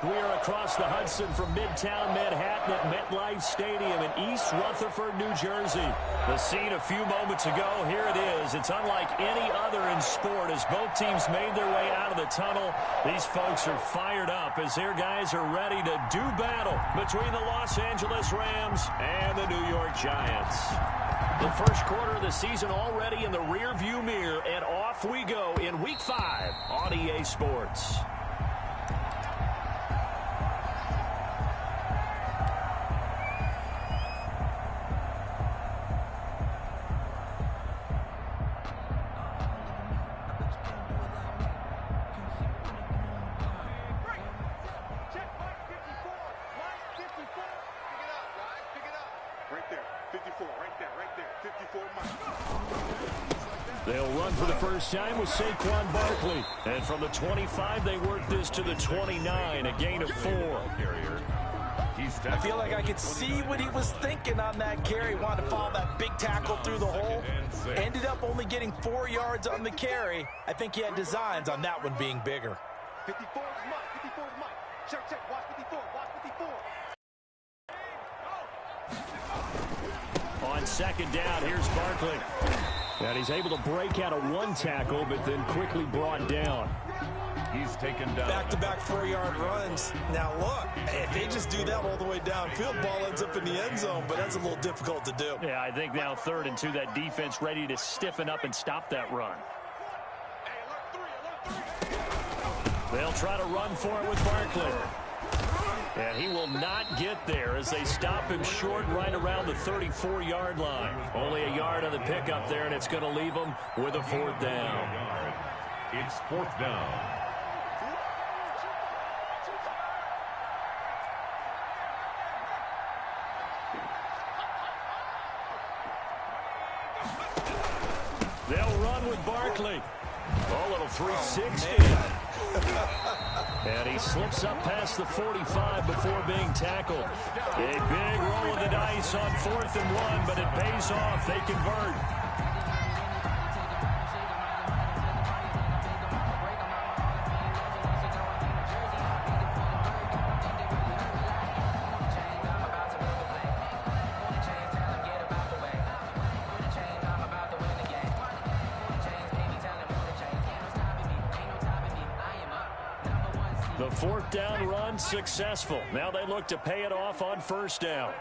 We are across the Hudson from Midtown Manhattan at MetLife Stadium in East Rutherford, New Jersey. The scene a few moments ago, here it is. It's unlike any other in sport as both teams made their way out of the tunnel. These folks are fired up as their guys are ready to do battle between the Los Angeles Rams and the New York Giants. The first quarter of the season already in the rearview mirror, and off we go in Week 5 on EA Sports. They'll run for the first time with Saquon Barkley. And from the 25, they work this to the 29, a gain of 4. I feel like I could see what he was thinking on that carry. Wanted to follow that big tackle through the hole. Ended up only getting 4 yards on the carry. I think he had designs on that one being bigger. 54 is mine. 54 is mine. Check, check. Watch 54. Watch 54. On second down, here's Barkley. And he's able to break out of one tackle, but then quickly brought down. He's taken down. Back-to-back 4-yard runs. Now, look, if they just do that all the way downfield, ball ends up in the end zone, but that's a little difficult to do. Yeah, I think now 3rd and 2, that defense ready to stiffen up and stop that run. They'll try to run for it with Barkley. And he will not get there as they stop him short right around the 34-yard line. Only a yard on the pickup there, and it's going to leave him with a 4th down. It's 4th down. They'll run with Barkley. Oh, little 360. And he slips up past the 45 before being tackled. A big roll of the dice on 4th and 1, but it pays off. They convert. The 4th down run successful. Now they look to pay it off on 1st down.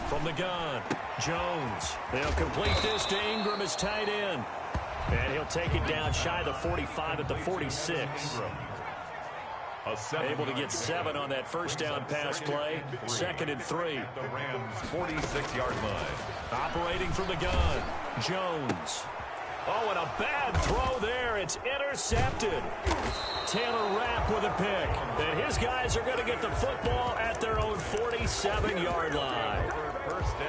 From the gun, Jones. They'll complete this to Ingram as tight end. And he'll take it down shy of the 45 at the 46. Able to get 7 on that 1st down pass play. 2nd and 3. The Rams' 46-yard line. Operating from the gun, Jones. Oh, and a bad throw there. It's intercepted. Taylor Rapp with a pick. And his guys are going to get the football at their own 47-yard line.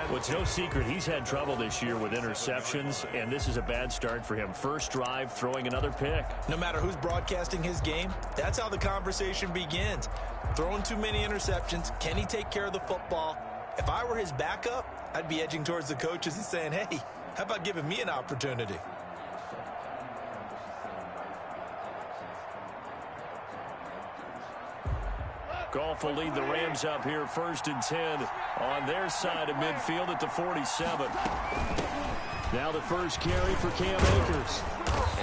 Well, it's no secret he's had trouble this year with interceptions, and this is a bad start for him. First drive, throwing another pick. No matter who's broadcasting his game, that's how the conversation begins. Throwing too many interceptions, can he take care of the football? If I were his backup, I'd be edging towards the coaches and saying, hey, how about giving me an opportunity? Goff will lead the Rams up here 1st and 10 on their side of midfield at the 47. Now the first carry for Cam Akers.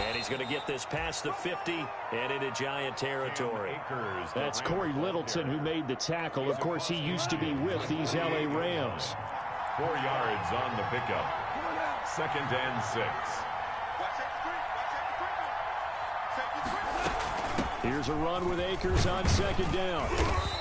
And he's going to get this past the 50 and into Giant territory. That's Corey Littleton who made the tackle. Of course, he used to be with these L.A. Rams. 4 yards on the pickup. 2nd and 6. Here's a run with Akers on 2nd down.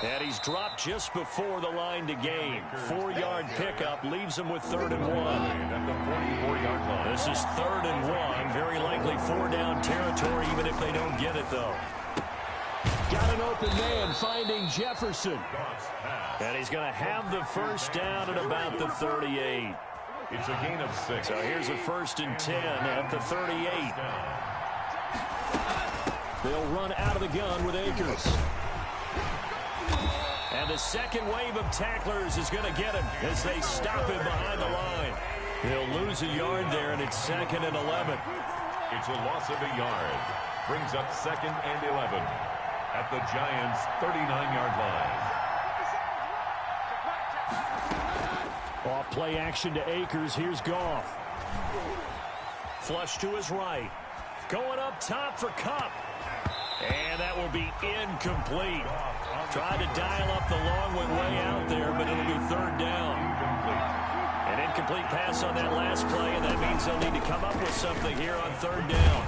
And he's dropped just before the line to gain. 4-yard pickup leaves him with 3rd and 1. At the 44-yard line. This is 3rd and 1. Very likely 4-down territory, even if they don't get it, though. Got an open man finding Jefferson. And he's going to have the 1st down at about the 38. It's a gain of 6. So here's a 1st and 10 at the 38. They'll run out of the gun with Akers. And the second wave of tacklers is going to get him as they stop him behind the line. He'll lose a yard there, and it's 2nd and 11. It's a loss of a yard. Brings up 2nd and 11. at the Giants' 39-yard line. Off play action to Akers. Here's Goff. Flush to his right. Going up top for Kupp. And that will be incomplete. Tried to dial up the long one way out there, but it'll be third down. An incomplete pass on that last play, and that means they'll need to come up with something here on third down.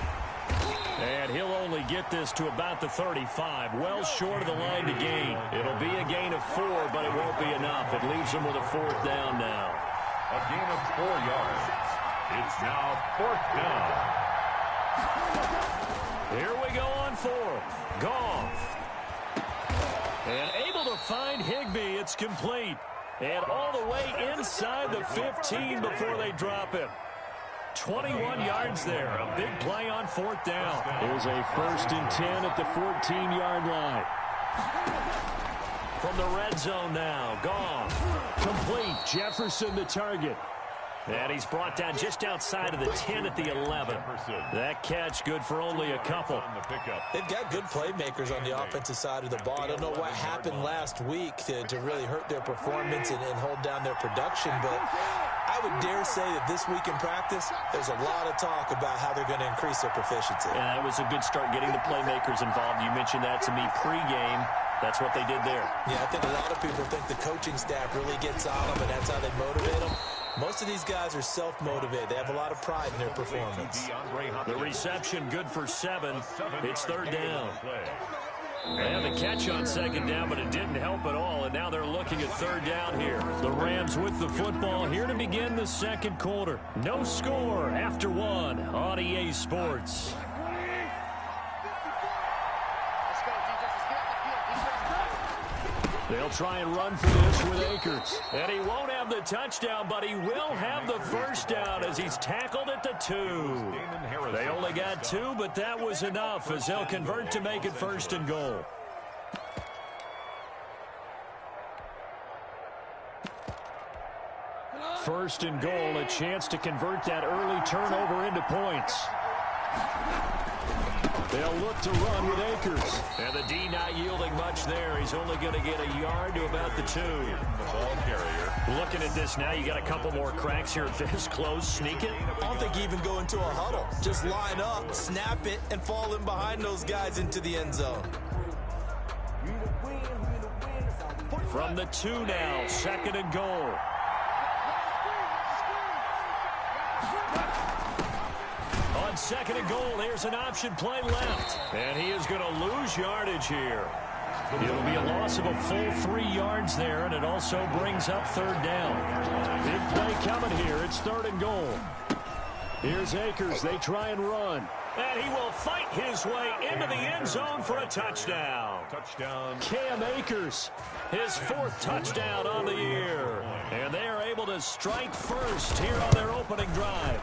And he'll only get this to about the 35, well short of the line to gain. It'll be a gain of 4, but it won't be enough. It leaves them with a fourth down now. A gain of 4 yards. It's now fourth down. Here we go on fourth. Goff. And able to find Higbee. It's complete. And all the way inside the 15 before they drop him. 21 yards there. A big play on fourth down. There's a 1st and 10 at the 14-yard line. From the red zone now. Goff. Complete. Jefferson the target. And he's brought down just outside of the 10 at the 11. That catch good for only a couple. They've got good playmakers on the offensive side of the ball. I don't know what happened last week to really hurt their performance and hold down their production, but I would dare say that this week in practice, there's a lot of talk about how they're going to increase their proficiency. Yeah, that was a good start getting the playmakers involved. You mentioned that to me pregame. That's what they did there. Yeah, I think a lot of people think the coaching staff really gets on them, and that's how they motivate them. Most of these guys are self-motivated. They have a lot of pride in their performance. The reception good for 7. It's third down. And the catch on second down, but it didn't help at all. And now they're looking at third down here. The Rams with the football here to begin the second quarter. No score after 1 on EA Sports. They'll try and run for this with Akers. And he won't have the touchdown, but he will have the first down as he's tackled at the 2. They only got 2, but that was enough as they'll convert to make it 1st and goal. First and goal, a chance to convert that early turnover into points. They'll look to run with Akers. And the D not yielding much there. He's only going to get a yard to about the 2. The ball carrier. Looking at this now, you got a couple more cracks here this close. Sneak it. I don't think you even go into a huddle. Just line up, snap it, and fall in behind those guys into the end zone. From the 2 now, 2nd and goal. On 2nd and goal, here's an option play left. And he is going to lose yardage here. It'll be a loss of a full 3 yards there, and it also brings up third down. Big play coming here. It's 3rd and goal. Here's Akers. They try and run. And he will fight his way into the end zone for a touchdown. Touchdown. Cam Akers, his 4th touchdown on the year. And they are able to strike first here on their opening drive.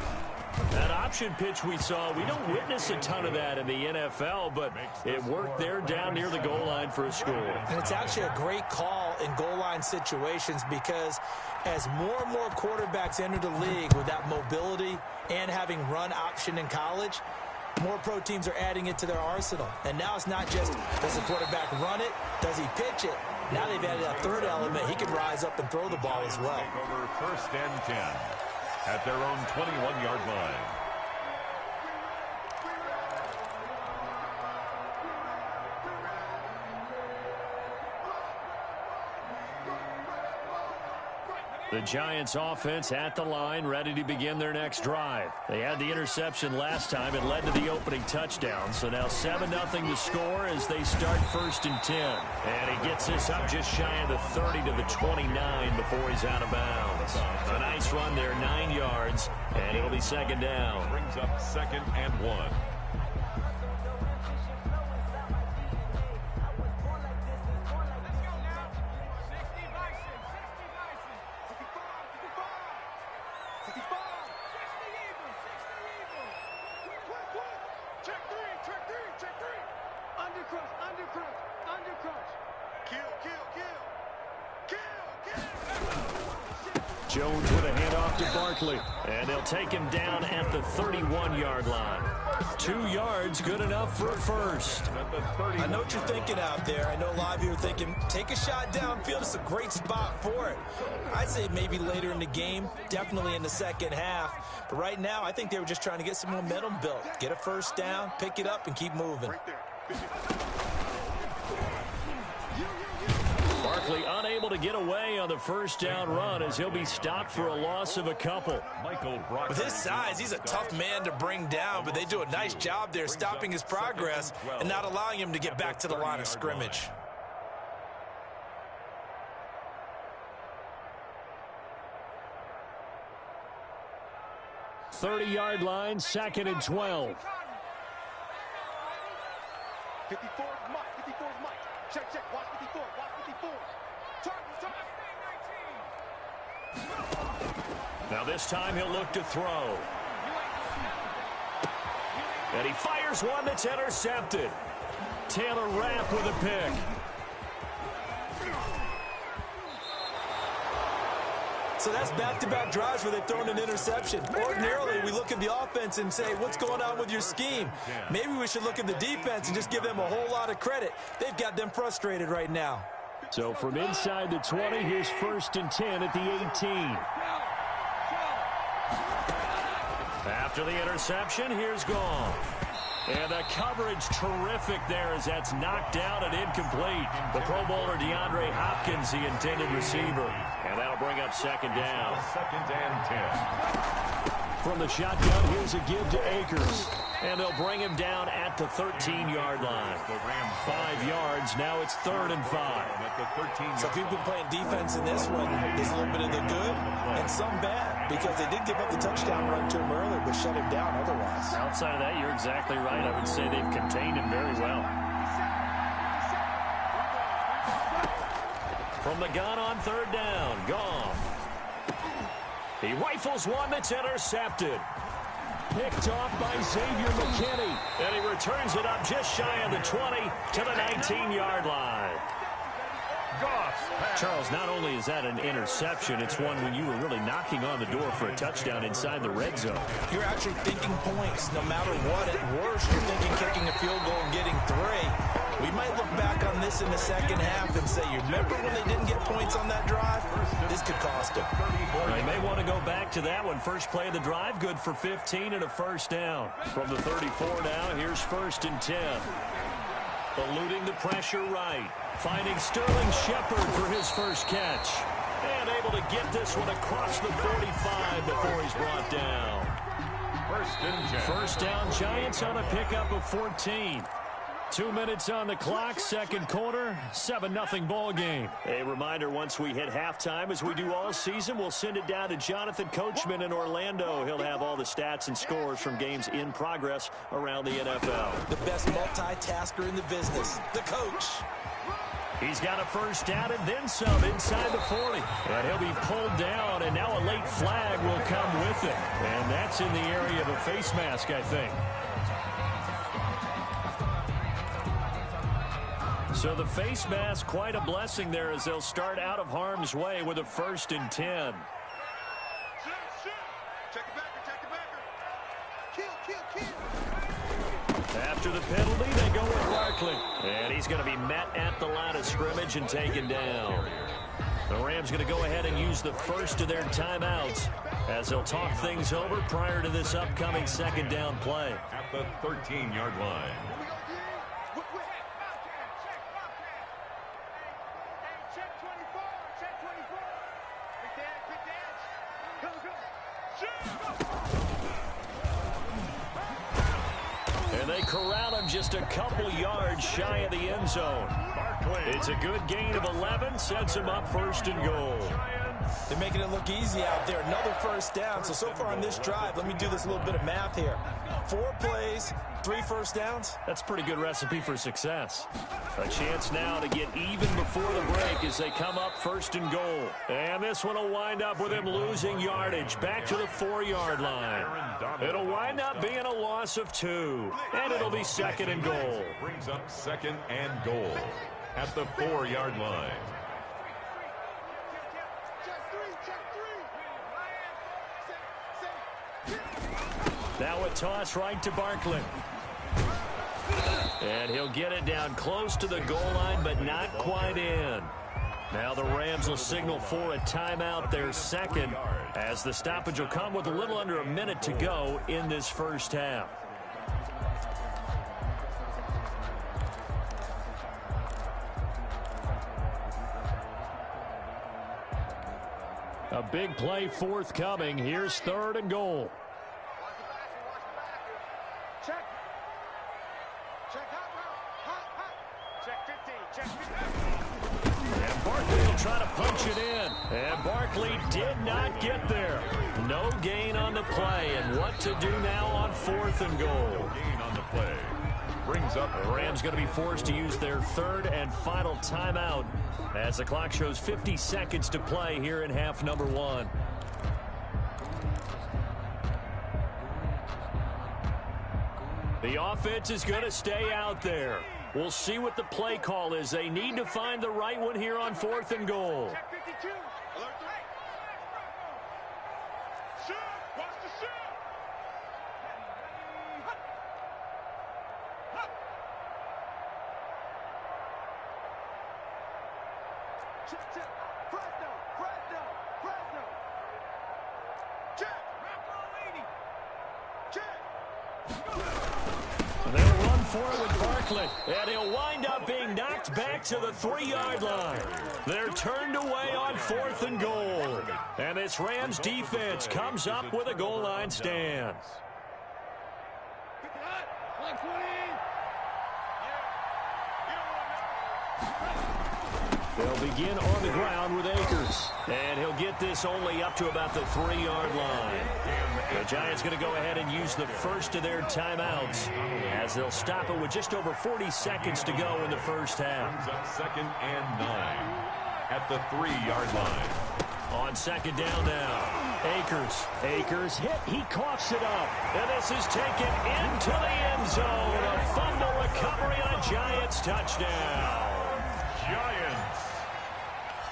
That option pitch we saw, we don't witness a ton of that in the NFL, but it worked there down near the goal line for a score. And it's actually a great call in goal line situations because as more and more quarterbacks enter the league with that mobility and having run option in college, more pro teams are adding it to their arsenal. And now it's not just, does the quarterback run it? Does he pitch it? Now they've added a 3rd element. He can rise up and throw the ball as well. Over 1st and 10 at their own 21-yard line. The Giants offense at the line, ready to begin their next drive. They had the interception last time. It led to the opening touchdown. So now 7-0 to score as they start 1st and 10. And he gets this up just shy of the 30 to the 29 before he's out of bounds. A nice run there, 9 yards, and it'll be 2nd down. Brings up 2nd and 1. Undercrush. Kill. Jones with a handoff to Barkley. And they'll take him down at the 31-yard line. 2 yards, good enough for a first. I know what you're thinking out there. I know a lot of you are thinking, take a shot downfield. It's a great spot for it. I'd say maybe later in the game, definitely in the second half. But right now, I think they were just trying to get some momentum built. Get a first down, pick it up, and keep moving. Barkley unable to get away on the first down run as he'll be stopped for a loss of a couple. With his size, he's a tough man to bring down, but they do a nice job there stopping his progress and not allowing him to get back to the line of scrimmage. .30-yard line, 2nd and 12. 54 Mike. 54 Mike. Check, check. Watch 54. Watch 54. Now this time he'll look to throw. And he fires one that's intercepted. Taylor Rapp with a pick. So that's back-to-back drives where they've thrown an interception. Ordinarily, we look at the offense and say, what's going on with your scheme? Maybe we should look at the defense and just give them a whole lot of credit. They've got them frustrated right now. So from inside the 20, here's 1st and 10 at the 18. After the interception, here's gone. And the coverage terrific there as that's knocked out and incomplete. The Pro Bowler DeAndre Hopkins, the intended receiver. And that'll bring up 2nd down. 2nd and 10. From the shotgun, here's a give to Akers. And they'll bring him down at the 13-yard line. 5 yards, now it's 3rd and 5. So people playing defense in this one, there's a little bit of the good and some bad, because they did give up the touchdown run to him earlier, but shut him down otherwise. Outside of that, you're exactly right. I would say they've contained him very well. From the gun on 3rd down, gone. He rifles one that's intercepted. Picked off by Xavier McKinney. And he returns it up just shy of the 20 to the 19-yard line. Charles, not only is that an interception, it's one when you were really knocking on the door for a touchdown inside the red zone. You're actually thinking points no matter what. At worst, you're thinking kicking a field goal and getting 3. We might look back on this in the second half and say, you remember when they didn't get points on that drive? This could cost them. They may want to go back to that one. First play of the drive, good for 15 and a first down. From the 34 now, here's 1st and 10. Eluding the pressure right. Finding Sterling Shepard for his first catch. And able to get this one across the 45 before he's brought down. 1st and 10. First down, Giants on a pickup of 14. 2 minutes on the clock, 2nd quarter, 7-0 ball game. A reminder, once we hit halftime, as we do all season, we'll send it down to Jonathan Coachman in Orlando. He'll have all the stats and scores from games in progress around the NFL. The best multitasker in the business, the coach. He's got a first down and then some inside the 40. And he'll be pulled down, and now a late flag will come with it. And that's in the area of a face mask, I think. So the face mask, quite a blessing there as they'll start out of harm's way with a 1st and 10. After the penalty, they go with Barkley. And he's going to be met at the line of scrimmage and taken down. The Rams going to go ahead and use the first of their timeouts as they'll talk things over prior to this upcoming 2nd down play. At the 13-yard line. And they corral him just a couple yards shy of the end zone. It's a good gain of 11, sets him up 1st and goal. They're making it look easy out there. Another first down. So far on this drive, let me do this little bit of math here. 4 plays, 3 first downs. That's a pretty good recipe for success. A chance now to get even before the break as they come up 1st and goal. And this one will wind up with him losing yardage back to the 4-yard line. It'll wind up being a loss of 2. And it'll be 2nd and goal. Brings up 2nd and goal at the 4-yard line. toss right to Barkley. And he'll get it down close to the goal line, but not quite in. Now the Rams will signal for a timeout, their second, as the stoppage will come with a little under a minute to go in this first half. A big play forthcoming. Here's 3rd and goal. Check. Check hot. Check 15. And Barkley will try to punch it in. And Barkley did not get there. No gain on the play. And what to do now on 4th and goal? Gain on the play. Brings up. The Rams going to be forced to use their 3rd and final timeout as the clock shows 50 seconds to play here in half number 1. The offense is going to stay out there. We'll see what the play call is. They need to find the right one here on 4th and goal. Check 52. Alert. Shoot. Watch the shoot. Check. Fresno. Check. They'll run for it with Barkley, and he'll wind up being knocked back to the 3-yard line. They're turned away on 4th and goal. And this Rams defense comes up with a goal line stand. They'll begin on the ground with Akers. And he'll get this only up to about the 3-yard line. The Giants going to go ahead and use the first of their timeouts as they'll stop it with just over 40 seconds to go in the first half. Brings up 2nd and 9 at the 3-yard line. On 2nd down now. Akers hit. He coughs it up. And this is taken into the end zone. A fumble recovery on a Giants touchdown. Giants.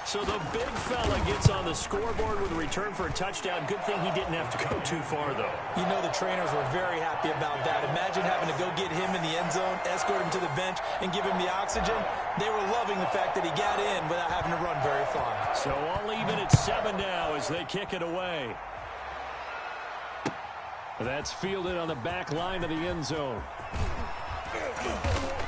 So the big fella gets on the scoreboard with a return for a touchdown. Good thing he didn't have to go too far, though. You know the trainers were very happy about that. Imagine having to go get him in the end zone, escort him to the bench, and give him the oxygen. They were loving the fact that he got in without having to run very far. So all even at 7 now as they kick it away. That's fielded on the back line of the end zone.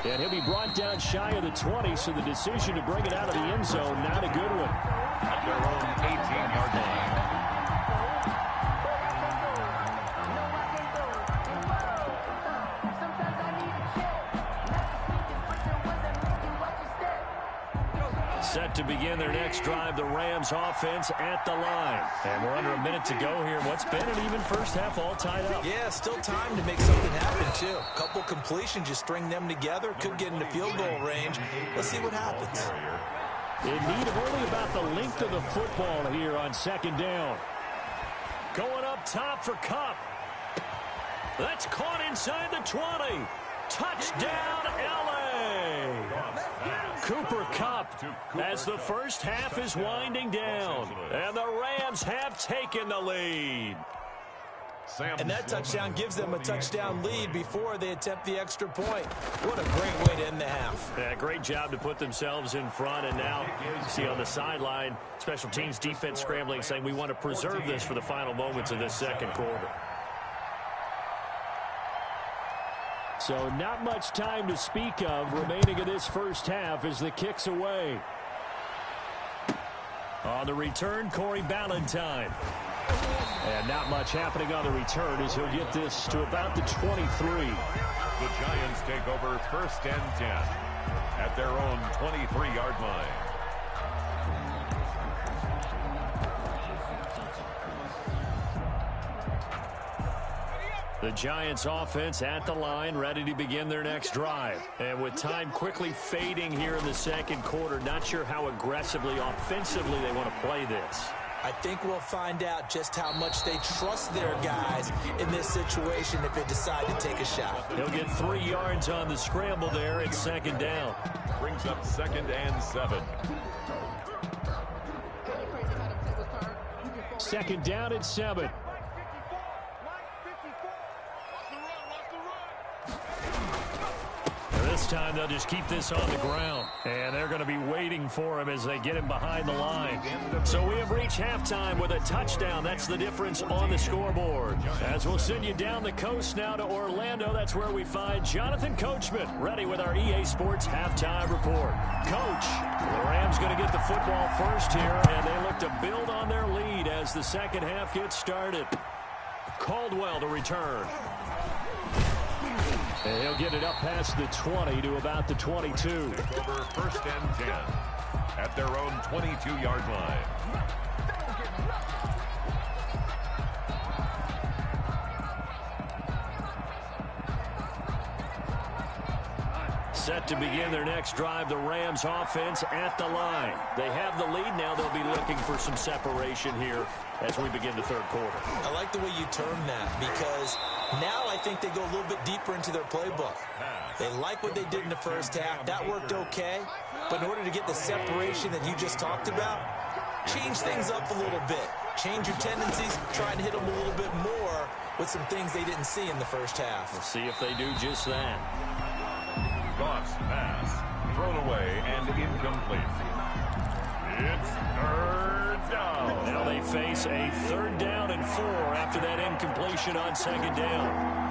And he'll be brought down shy of the 20, so the decision to bring it out of the end zone, not a good one. At their own 18-yard line. Set to begin their next drive, the Rams offense at the line. And we're under a minute to go here. What's been an even first half all tied up. Yeah, still time to make something happen, too. A couple completions, you string them together, could get into field goal range. Let's see what happens. In need of only about the length of the football here on 2nd down. Going up top for Kupp. That's caught inside the 20. Touchdown, L.A. Cooper Kupp as the first half is winding down. And the Rams have taken the lead. And that touchdown gives them a touchdown lead before they attempt the extra point. What a great way to end the half. Yeah, great job to put themselves in front. And now you see on the sideline, special teams defense scrambling, saying we want to preserve this for the final moments of this second quarter. So not much time to speak of remaining in this first half as the kick's away. On the return, Corey Ballantyne. And not much happening on the return as he'll get this to about the 23. The Giants take over 1st and 10 at their own 23-yard line. The Giants offense at the line, ready to begin their next drive. And with time quickly fading here in the second quarter, not sure how aggressively, offensively they want to play this. I think we'll find out just how much they trust their guys in this situation if they decide to take a shot. He'll get 3 yards on the scramble there at 2nd down. Brings up 2nd and 7. 2nd down at 7. This time they'll just keep this on the ground, and they're going to be waiting for him as they get him behind the line. So we have reached halftime with a touchdown. That's the difference on the scoreboard. As we'll send you down the coast now to Orlando, that's where we find Jonathan Coachman ready with our EA Sports halftime report. Coach, the Rams going to get the football first here, and they look to build on their lead as the second half gets started. Caldwell to return. And he'll get it up past the 20 to about the 22. Over first and 10 at their own 22-yard line. Set to begin their next drive, the Rams offense at the line. They have the lead. Now they'll be looking for some separation here as we begin the third quarter. I like the way you term that, because now I think they go a little bit deeper into their playbook. They like what they did in the first half. That worked okay. But in order to get the separation that you just talked about, change things up a little bit. Change your tendencies, try and hit them a little bit more with some things they didn't see in the first half. We'll see if they do just that. Goff's pass thrown away and incomplete. It's third down. Now they face a 3rd down and 4 after that incompletion on 2nd down.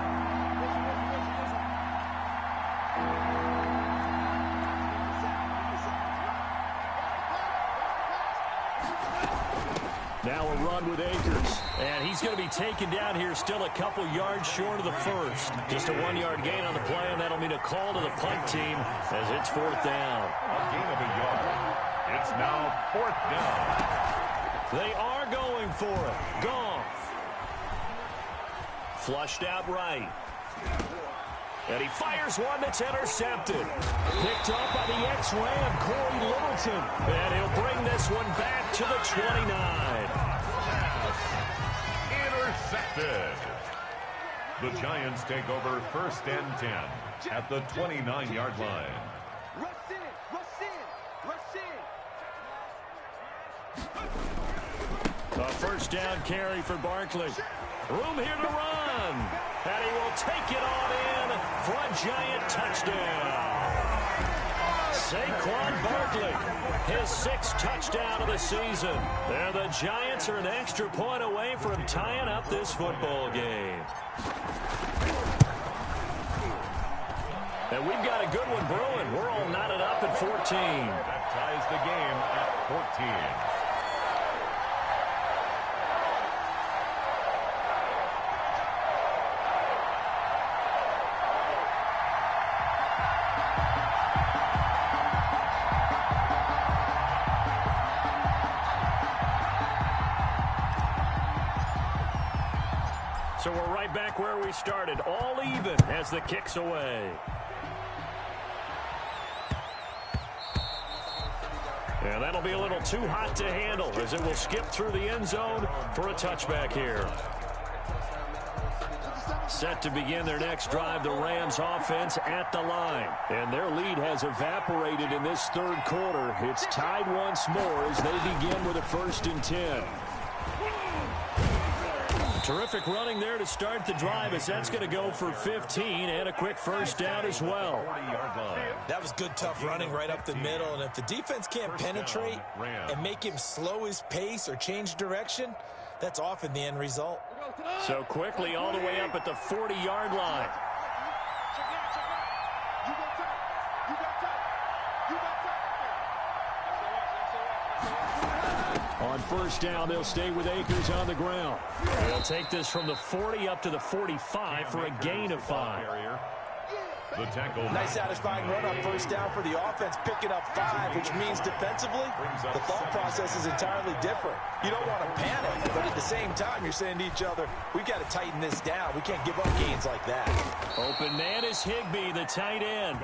Now a run with Akers. And he's going to be taken down here still a couple yards short of the first. Just a 1-yard gain on the play, and that'll mean a call to the punt team as it's 4th down. A gain of a yard. It's now 4th down. They are going for it. Goff. Flushed out right. And he fires one that's intercepted. Picked off by the ex-Ram, Corey Littleton. And he'll bring this one back to the 29. Intercepted. The Giants take over first and 10 at the 29-yard line. Rush in, rush in, rush in. A first down carry for Barkley. Room here to run. And he will take it on in for a Giant touchdown. Saquon Barkley, his 6th touchdown of the season. And the Giants are an extra point away from tying up this football game. And we've got a good one brewing. We're all knotted up at 14. That ties the game at 14. So we're right back where we started, all even as the kick's away. And that'll be a little too hot to handle as it will skip through the end zone for a touchback here. Set to begin their next drive, the Rams offense at the line. And their lead has evaporated in this third quarter. It's tied once more as they begin with a 1st and 10. Terrific running there to start the drive as that's going to go for 15 and a quick first down as well. That was good, tough running right up the middle. And if the defense can't penetrate and make him slow his pace or change direction, that's often the end result. So quickly all the way up at the 40-yard line. On first down, they'll stay with Akers on the ground. They'll take this from the 40 up to the 45 for a gain of 5. The tackle. Nice satisfying run on first down for the offense, picking up 5, which means defensively, the thought process is entirely different. You don't want to panic, but at the same time, you're saying to each other, we've got to tighten this down. We can't give up gains like that. Open man is Higbee, the tight end.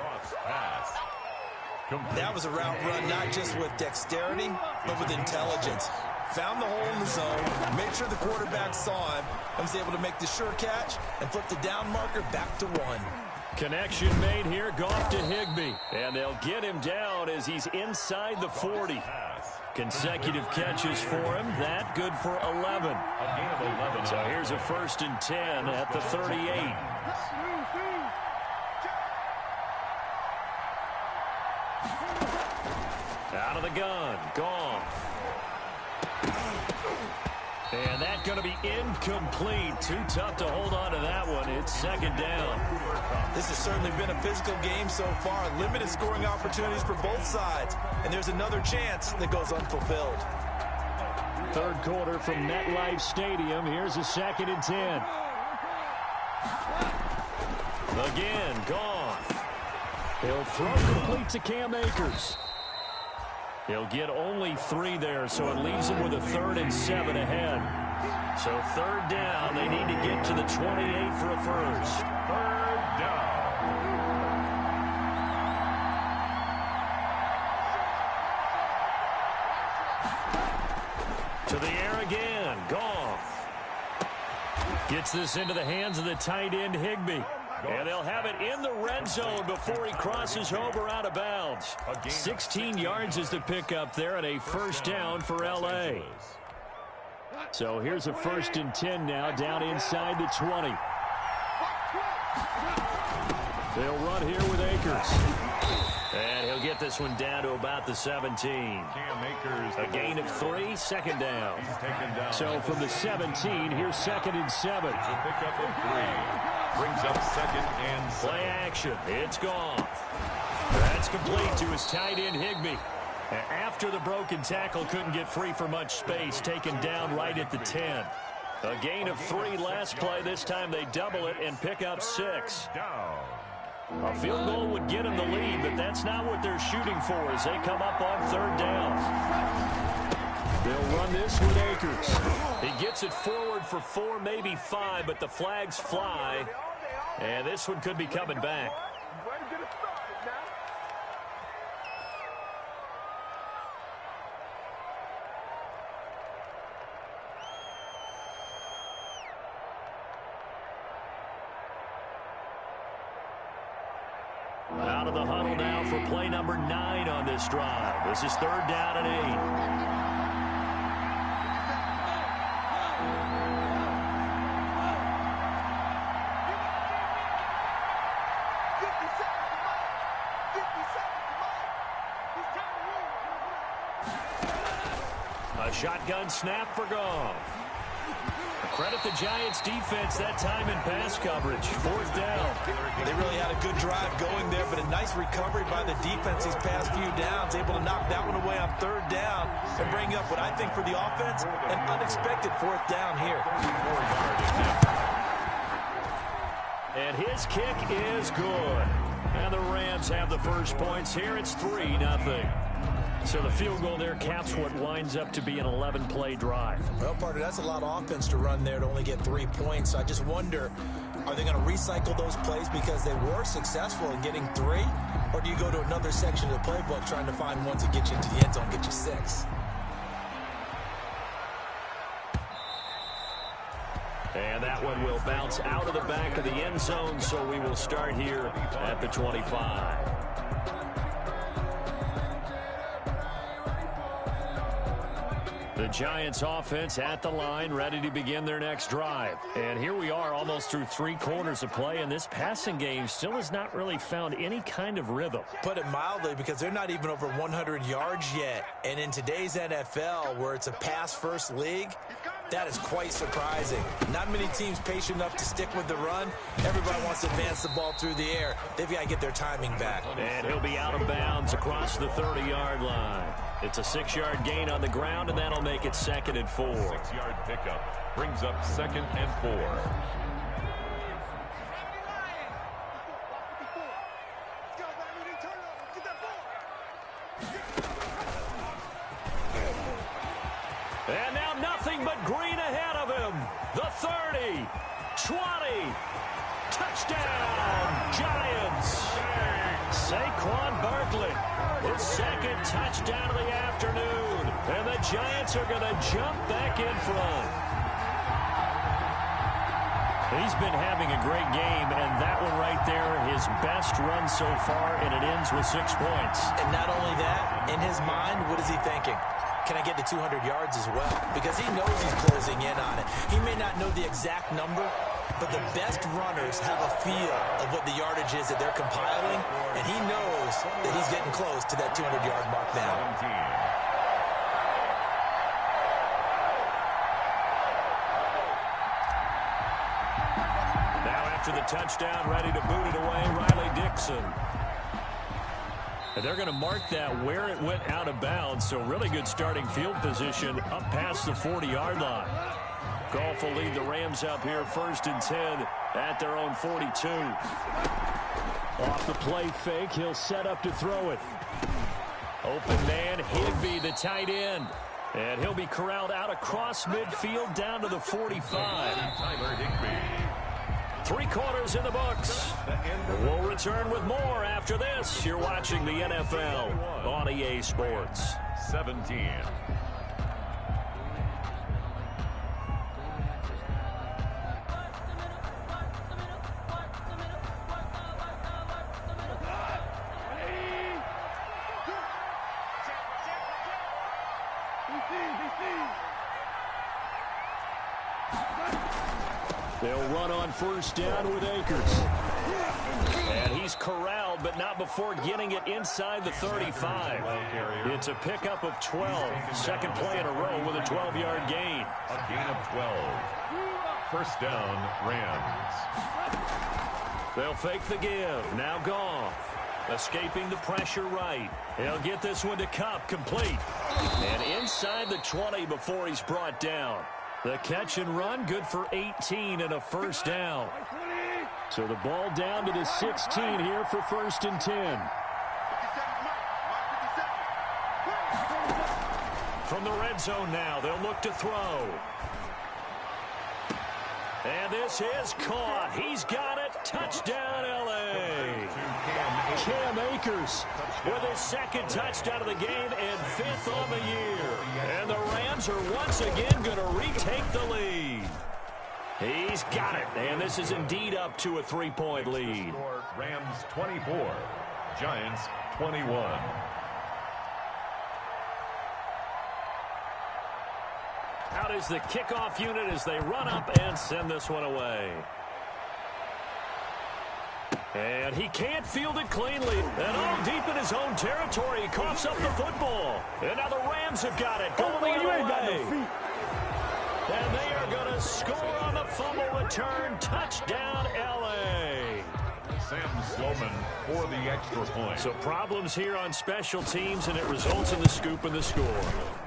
That was a route run not just with dexterity, but with intelligence. Found the hole in the zone, made sure the quarterback saw him, and was able to make the sure catch and flip the down marker back to 1. Connection made here, Goff to Higbee. And they'll get him down as he's inside the 40. Consecutive catches for him. That good for 11. A gain of 11. So here's a 1st and 10 at the 38. Out of the gun. Gone. And that's going to be incomplete. Too tough to hold on to that one. It's 2nd down. This has certainly been a physical game so far. Limited scoring opportunities for both sides. And there's another chance that goes unfulfilled. 3rd quarter from MetLife Stadium. Here's a 2nd and 10. Again, Goff. He'll throw complete to Cam Akers. He'll get only 3 there, so it leaves him with a 3rd and 7 ahead. So 3rd down, they need to get to the 28 for a first. 3rd down. To the air again, Goff. Gets this into the hands of the tight end, Higbee. And they'll have it in the red zone before he crosses over out of bounds. 16 yards is the pickup there and a 1st down for L.A. So here's a 1st and 10 now down inside the 20. They'll run here with Akers. And he'll get this one down to about the 17. Cam Akers. A gain of 3, 2nd down. He's taken down. So from the 17, here's 2nd and 7. It's a pickup of 3. Brings up 2nd and 7. Play action. It's gone. That's complete to his tight end, Higbee. After the broken tackle, couldn't get free for much space, taken down right at the 10. A gain of 3 last play. This time they double it and pick up 6. A field goal would get him the lead, but that's not what they're shooting for as they come up on 3rd down. They'll run this with Akers. He gets it forward for 4, maybe 5, but the flags fly. And this one could be coming back. Out of the huddle now for play number 9 on this drive. This is 3rd down and 8. A shotgun snap for Goff. Credit the Giants defense that time in pass coverage. 4th down. They really had a good drive going there, but a nice recovery by the defense these past few downs, able to knock that one away on 3rd down and bring up what I think for the offense, an unexpected 4th down here. And his kick is good. And the Rams have the first points here. It's 3-0. So the field goal there caps what winds up to be an 11-play drive. Well, partner, that's a lot of offense to run there to only get 3 points. So I just wonder, are they going to recycle those plays because they were successful in getting 3? Or do you go to another section of the playbook trying to find ones that get you into the end zone, get you 6? And that one will bounce out of the back of the end zone, so we will start here at the 25. The Giants offense at the line, ready to begin their next drive. And here we are almost through 3 quarters of play, and this passing game still has not really found any kind of rhythm. Put it mildly, because they're not even over 100 yards yet. And in today's NFL, where it's a pass-first league, that is quite surprising. Not many teams patient enough to stick with the run. Everybody wants to advance the ball through the air. They've got to get their timing back. And he'll be out of bounds across the 30-yard line. It's a 6-yard gain on the ground, and that'll make it 2nd and 4. 6-yard pickup brings up 2nd and 4. And now nothing but green ahead of him. The 30, 20, touchdown, Giants. Saquon Barkley, his 2nd touchdown of the afternoon. And the Giants are going to jump back in front. He's been having a great game, and that one right there, his best run so far, and it ends with 6 points. And not only that, in his mind, what is he thinking? can I get to 200 yards as well? Because he knows he's closing in on it. He may not know the exact number, but the best runners have a feel of what the yardage is that they're compiling, and he knows that he's getting close to that 200-yard mark now. 17. After the touchdown, ready to boot it away, Riley Dixon. And they're going to mark that where it went out of bounds, so really good starting field position up past the 40-yard line. Goff will lead the Rams up here 1st and 10 at their own 42. Off the play fake, he'll set up to throw it. Open man, Higbee, the tight end. And he'll be corralled out across midfield down to the 45. Tyler Higbee. 3 quarters in the books. We'll return with more after this. You're watching the NFL on EA Sports. 17. They'll run on 1st down with Akers. And he's corralled, but not before getting it inside the 35. It's a pickup of 12. Second play in a row with a 12-yard gain. A gain of 12. 1st down, Rams. They'll fake the give. Now Goff. Escaping the pressure right. He'll get this one to Kupp, complete. And inside the 20 before he's brought down. The catch and run, good for 18 and a 1st down. So the ball down to the 16 here for 1st and 10. From the red zone now, they'll look to throw. And this is caught. He's got it. Touchdown, L.A. Cam Akers with his 2nd touchdown of the game and 5th on the year. And the Rams are once again going to retake the lead. He's got it. And this is indeed up to a 3-point lead. Rams 24, Giants 21. Out is the kickoff unit as they run up and send this one away. And he can't field it cleanly. And all deep in his own territory, he coughs up the football. And now the Rams have got it. Going the other way. And they are going to score on the fumble return. Touchdown, L.A. Sam Sloman for the extra point. So problems here on special teams, and it results in the scoop and the score.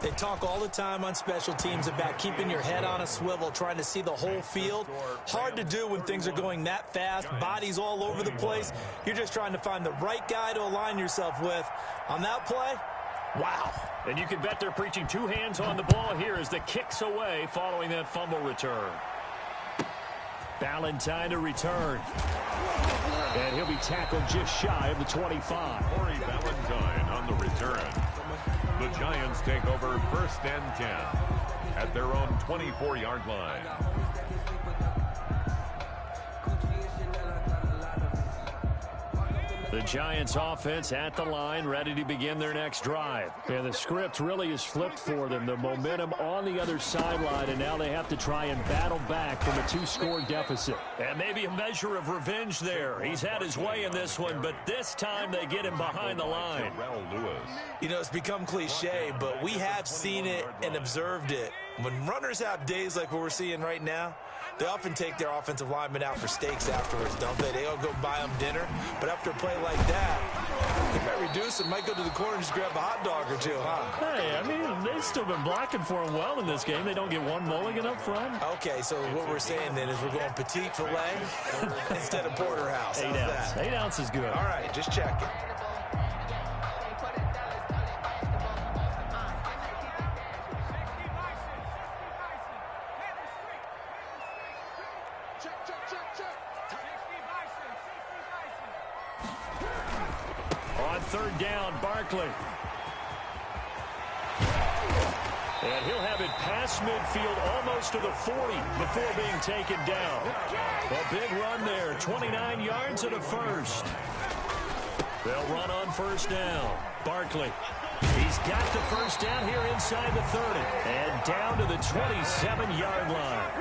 They talk all the time on special teams about keeping your head on a swivel, trying to see the whole field. Hard to do when things are going that fast, bodies all over the place. You're just trying to find the right guy to align yourself with. On that play, wow. And you can bet they're preaching 2 hands on the ball here as the kick's away following that fumble return. Valentine to return. And he'll be tackled just shy of the 25. Corey Valentine on the return. The Giants take over 1st and 10 at their own 24-yard line. The Giants offense at the line, ready to begin their next drive. And the script really is flipped for them. The momentum on the other sideline, and now they have to try and battle back from a 2-score deficit. And maybe a measure of revenge there. He's had his way in this one, but this time they get him behind the line. You know, it's become cliche, but we have seen it and observed it. When runners have days like what we're seeing right now, they often take their offensive linemen out for steaks afterwards, don't they? They all go buy them dinner. But after a play like that, they might reduce it, might go to the corner and just grab a hot dog or 2, huh? Hey, I mean, they've still been blocking for him well in this game. They don't get one mulligan up front. Okay, so what we're saying then is we're going petite filet instead of porterhouse. 8 ounce. 8 ounce is good. All right, just checking. On 3rd down, Barkley. And he'll have it past midfield almost to the 40 before being taken down. A big run there, 29 yards and a 1st. They'll run on 1st down. Barkley He's got the first down here inside the 30. And down to the 27-yard line.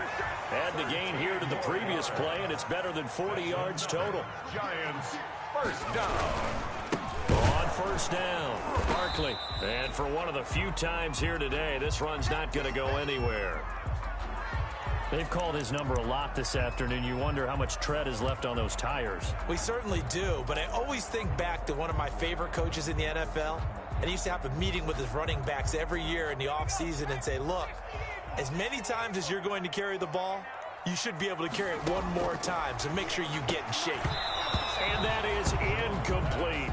Add the gain here to the previous play, and it's better than 40 yards total. Giants, first down. On first down, Barkley. And for one of the few times here today, this run's not going to go anywhere. They've called his number a lot this afternoon. You wonder how much tread is left on those tires. We certainly do, but I always think back to one of my favorite coaches in the NFL. And he used to have a meeting with his running backs every year in the offseason and say, look, as many times as you're going to carry the ball, you should be able to carry it one more time, so make sure you get in shape. And that is incomplete.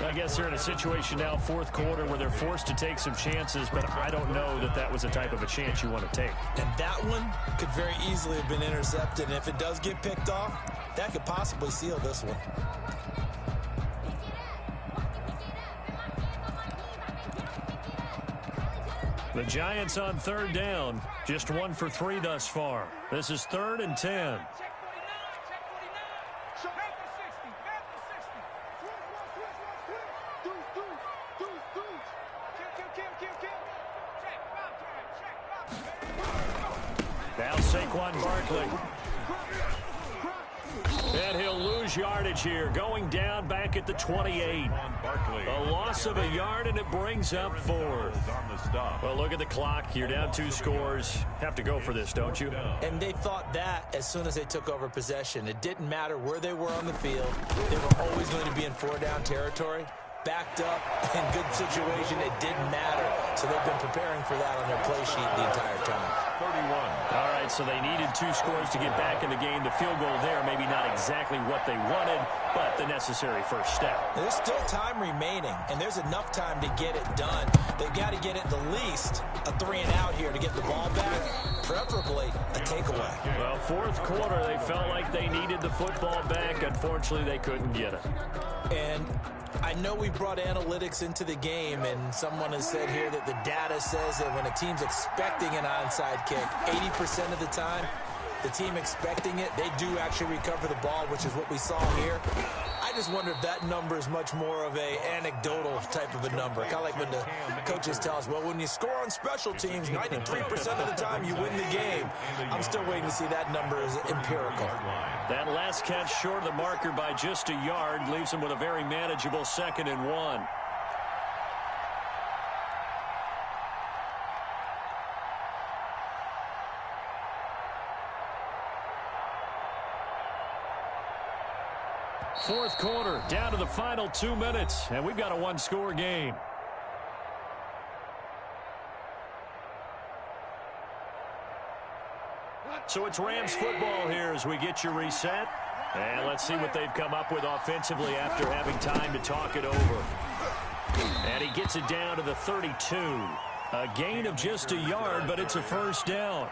I guess they're in a situation now, fourth quarter, where they're forced to take some chances, but I don't know that that was the type of a chance you want to take. And that one could very easily have been intercepted, and if it does get picked off, that could possibly seal this one. The Giants on third down, just 1 for 3 thus far. This is 3rd and 10. Now Saquon Barkley. And he'll lose yardage here, going down back at the 28. A loss of a yard, and it brings up 4th. Well, look at the clock. You're down 2 scores. Have to go for this, don't you? And they thought that as soon as they took over possession. It didn't matter where they were on the field. They were always going to be in 4-down territory. Backed up, in good situation, it didn't matter. So they've been preparing for that on their play sheet the entire time. 31. All right, so they needed 2 scores to get back in the game. The field goal there, maybe not exactly what they wanted, but the necessary first step. There's still time remaining, and there's enough time to get it done. They've got to get at the least a 3-and-out here to get the ball back, preferably a takeaway. Well, fourth quarter, they felt like they needed the football back. Unfortunately, they couldn't get it. And I know we brought analytics into the game, and someone has said here that the data says that when a team's expecting an onside kick, 80% of the time, the team expecting it, they do actually recover the ball, which is what we saw here. I just wonder if that number is much more of a anecdotal type of a number. Kind of like when the coaches tell us, well, when you score on special teams, 93% of the time you win the game. I'm still waiting to see that number as empirical. That last catch short of the marker by just a yard leaves them with a very manageable 2nd and 1. Fourth quarter, down to the final 2 minutes, and we've got a 1-score game. So it's Rams football here as we get you reset. And let's see what they've come up with offensively after having time to talk it over. And he gets it down to the 32. A gain of just a yard, but it's a first down.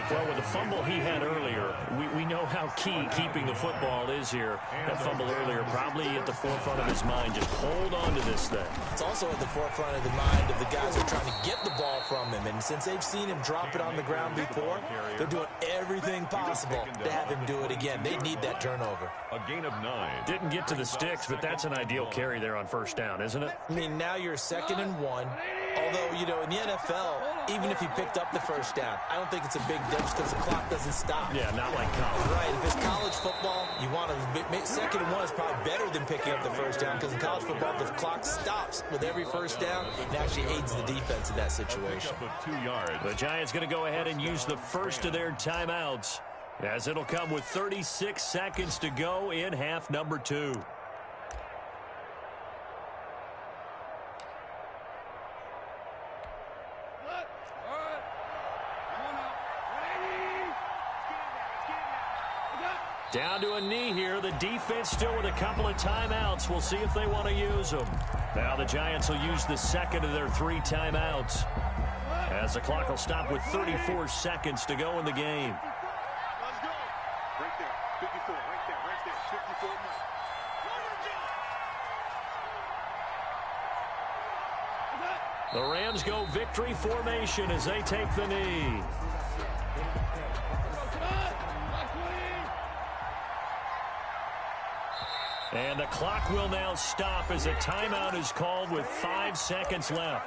Well, with the fumble he had earlier, we know how key keeping the football is here. That fumble earlier probably at the forefront of his mind. Just hold on to this thing. It's also at the forefront of the mind of the guys who are trying to get the ball from him. And since they've seen him drop it on the ground before, they're doing everything possible to have him do it again. They need that turnover. A gain of 9. Didn't get to the sticks, but that's an ideal carry there on first down, isn't it? I mean, now you're 2nd and 1. Although, you know, in the NFL, even if he picked up the first down, I don't think it's a big difference because the clock doesn't stop. Yeah, not like college. Right. If it's college football, you want to 2nd and 1 is probably better than picking up the first down because in college football, the clock stops with every first down. It actually aids the defense in that situation. The Giants going to go ahead and use the first of their timeouts as it'll come with 36 seconds to go in half number 2. Down to a knee here. The defense still with a couple of timeouts. We'll see if they want to use them. Now the Giants will use the 2nd of their 3 timeouts as the clock will stop with 34 seconds to go in the game. Let's go. Right there. 54. Right there. 54. The Rams go victory formation as they take the knee. And the clock will now stop as a timeout is called with 5 seconds left.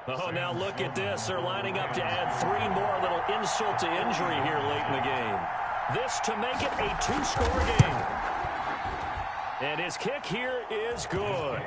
Oh, now look at this. They're lining up to add 3 more. A little insult to injury here late in the game. This to make it a 2-score game. And his kick here is good.